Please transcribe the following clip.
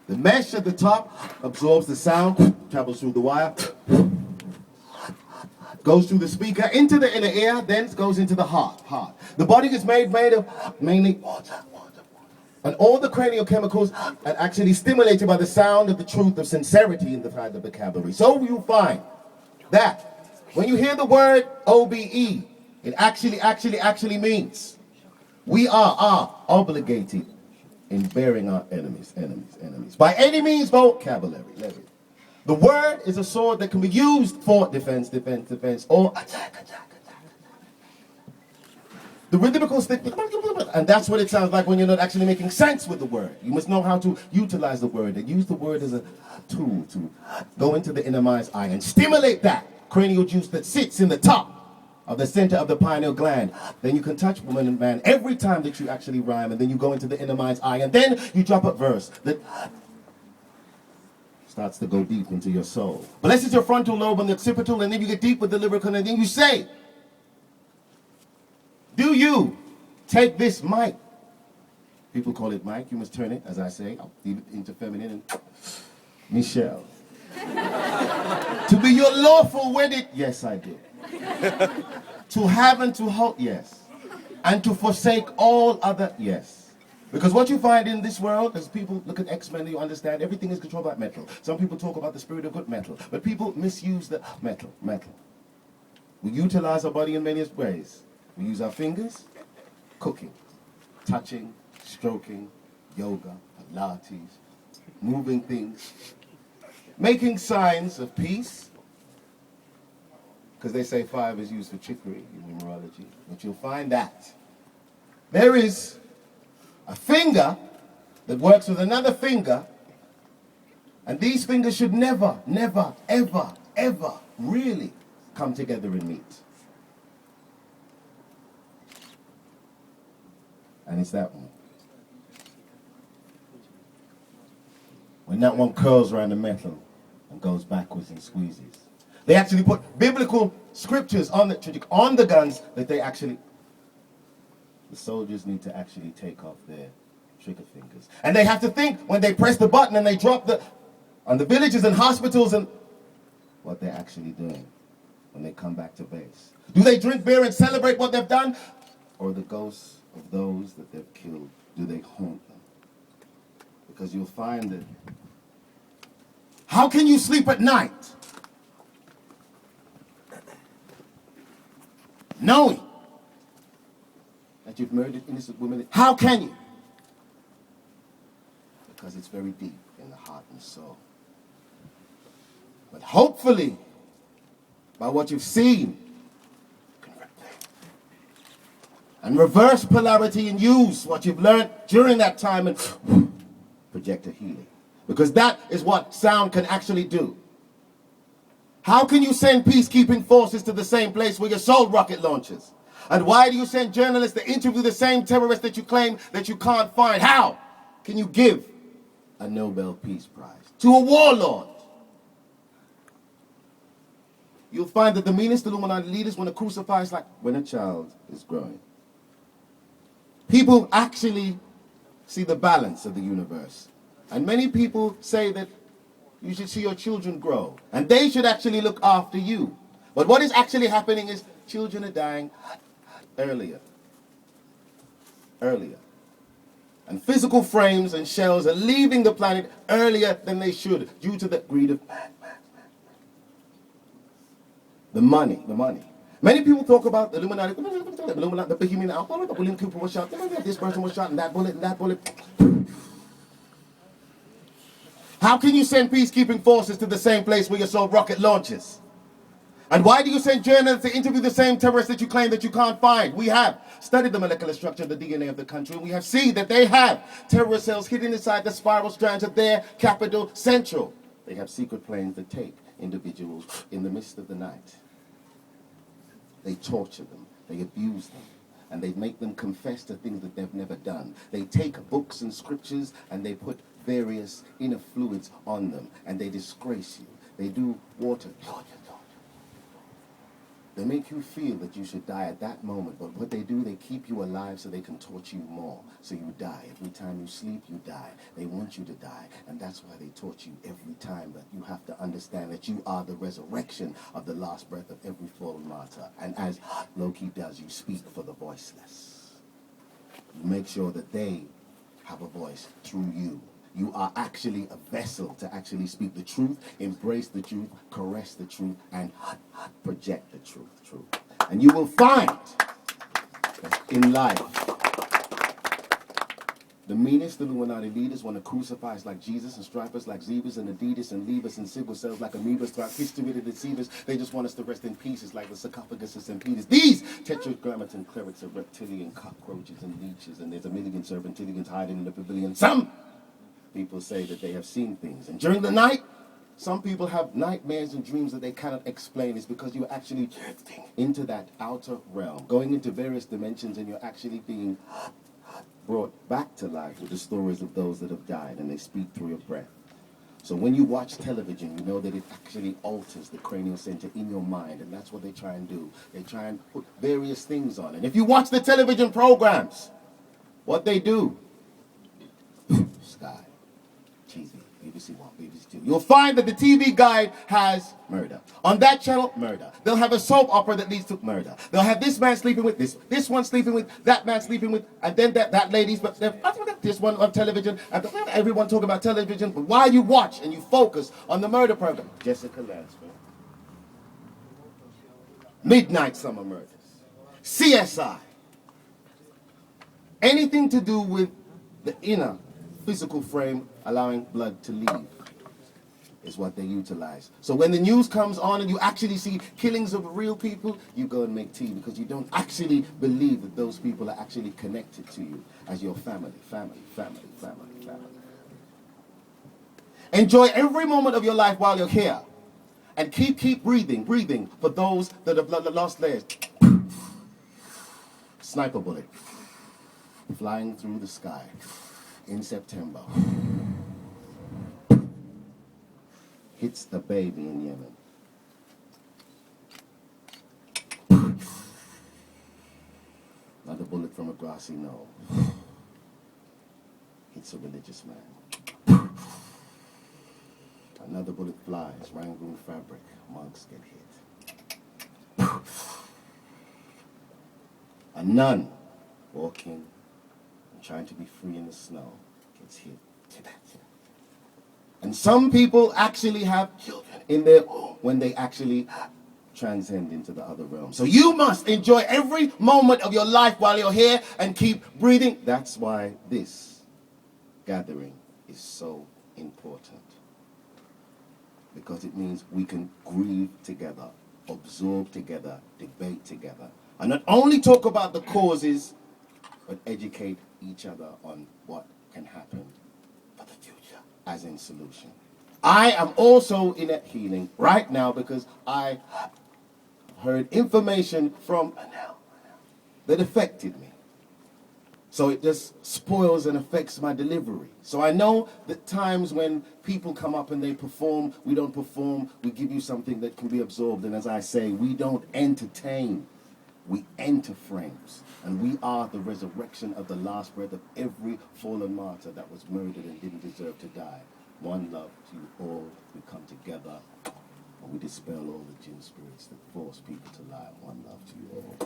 The mesh at the top absorbs the sound, travels through the wire, goes through the speaker into the inner ear, then goes into the heart. The body is made of mainly water. And all the cranial chemicals are actually stimulated by the sound of the truth of sincerity in the vocabulary. So you find that when you hear the word OBE, it actually means we are obligated in bearing our enemies. By any means, vocabulary. The word is a sword that can be used for defense, or attack. The rhythmical stick, and that's what it sounds like when you're not actually making sense with the word. You must know how to utilize the word and use the word as a tool to go into the inner mind's eye and stimulate that cranial juice that sits in the top of the center of the pineal gland. Then you can touch woman and man every time that you actually rhyme, and then you go into the inner mind's eye, and then you drop a verse that starts to go deep into your soul. Blesses your frontal lobe and the occipital, and then you get deep with the lyrical, and then you say, do you take this mic? People call it mic. You must turn it, as I say. I'll leave it into feminine and Michelle. To be your lawful wedded, yes, I do. To have and to hold, yes. And to forsake all other, yes. Because what you find in this world, as people look at X-Men, you understand everything is controlled by metal. Some people talk about the spirit of good metal, but people misuse the metal. We utilize our body in many ways. We use our fingers, cooking, touching, stroking, yoga, pilates, moving things, making signs of peace, because they say 5 is used for trickery in numerology. But you'll find that there is a finger that works with another finger, and these fingers should never, ever really come together and meet. And it's that one. When that one curls around the metal and goes backwards and squeezes. They actually put biblical scriptures on the guns that they actually, the soldiers need to actually take off their trigger fingers. And they have to think when they press the button and they drop on the villages and hospitals and what they're actually doing when they come back to base. Do they drink beer and celebrate what they've done? Or the ghosts of those that they've killed, do they haunt them? Because you'll find that, how can you sleep at night knowing that you've murdered innocent women? How can you? Because it's very deep in the heart and soul. But hopefully, by what you've seen, and reverse polarity and use what you've learned during that time and project a healing. Because that is what sound can actually do. How can you send peacekeeping forces to the same place where your soul rocket launches? And why do you send journalists to interview the same terrorists that you claim that you can't find? How can you give a Nobel Peace Prize to a warlord? You'll find that the meanest Illuminati leaders want to crucify us like when a child is growing. People actually see the balance of the universe. And many people say that you should see your children grow. And they should actually look after you. But what is actually happening is children are dying earlier. And physical frames and shells are leaving the planet earlier than they should due to the greed of man. The money. Many people talk about the Illuminati, the Bohemian Alpha, the William Cooper was shot, this person was shot, and that bullet. How can you send peacekeeping forces to the same place where your soul rocket launches? And why do you send journalists to interview the same terrorists that you claim that you can't find? We have studied the molecular structure of the DNA of the country, and we have seen that they have terrorist cells hidden inside the spiral strands of their capital central. They have secret planes that take individuals in the midst of the night. They torture them, they abuse them, and they make them confess to things that they've never done. They take books and scriptures and they put various inner fluids on them, and they disgrace you. They do water. They make you feel that you should die at that moment, but what they do, they keep you alive so they can torture you more. So you die. Every time you sleep, you die. They want you to die, and that's why they torture you every time. But you have to understand that you are the resurrection of the last breath of every fallen martyr. And as Loki does, you speak for the voiceless. You make sure that they have a voice through you. You are actually a vessel to actually speak the truth, embrace the truth, caress the truth, and project the truth. And you will find that in life, the meanest Illuminati leaders want to crucify us like Jesus and stripe us like zebras and Adidas and leave us in single cells like amoebas throughout history to deceive us. They just want us to rest in pieces like the sarcophagus of St. Peter's. These tetragrammaton clerics are reptilian cockroaches and leeches, and there's a million serpentillions hiding in the pavilion. Some people say that they have seen things, and during the night, some people have nightmares and dreams that they cannot explain. It's because you're actually drifting into that outer realm, going into various dimensions, and you're actually being brought back to life with the stories of those that have died, and they speak through your breath. So when you watch television, you know that it actually alters the cranial center in your mind, and that's what they try and do. They try and put various things on. And if you watch the television programs, what they do, Sky, TV, BBC One, BBC Two, you'll find that the TV guide has murder. On that channel, murder. They'll have a soap opera that leads to murder. They'll have this man sleeping with this one sleeping with, that man sleeping with, and then that lady's, but this one on television, and everyone talking about television, but while you watch and you focus on the murder program, Jessica Lansford, Midnight Summer Murders, CSI, anything to do with the inner physical frame allowing blood to leave is what they utilize. So when the news comes on and you actually see killings of real people, you go and make tea because you don't actually believe that those people are actually connected to you as your family. Enjoy every moment of your life while you're here. And keep breathing for those that have lost layers. Sniper bullet flying through the sky in September. Hits the baby in Yemen. Another bullet from a grassy knoll. Hits a religious man. Another bullet flies, Rangoon fabric, monks get hit. A nun walking and trying to be free in the snow gets hit. And some people actually have children in their womb when they actually transcend into the other realm. So you must enjoy every moment of your life while you're here and keep breathing. That's why this gathering is so important. Because it means we can grieve together, absorb together, debate together. And not only talk about the causes, but educate each other on what can happen for the future, as in solution. I am also in a healing right now because I heard information from Anel that affected me. So it just spoils and affects my delivery. So I know that times when people come up and they perform, we don't perform, we give you something that can be absorbed. And as I say, we don't entertain, we enter frames. And we are the resurrection of the last breath of every fallen martyr that was murdered and didn't deserve to die. One love to you all. We come together and we dispel all the jinn spirits that force people to lie. One love to you all.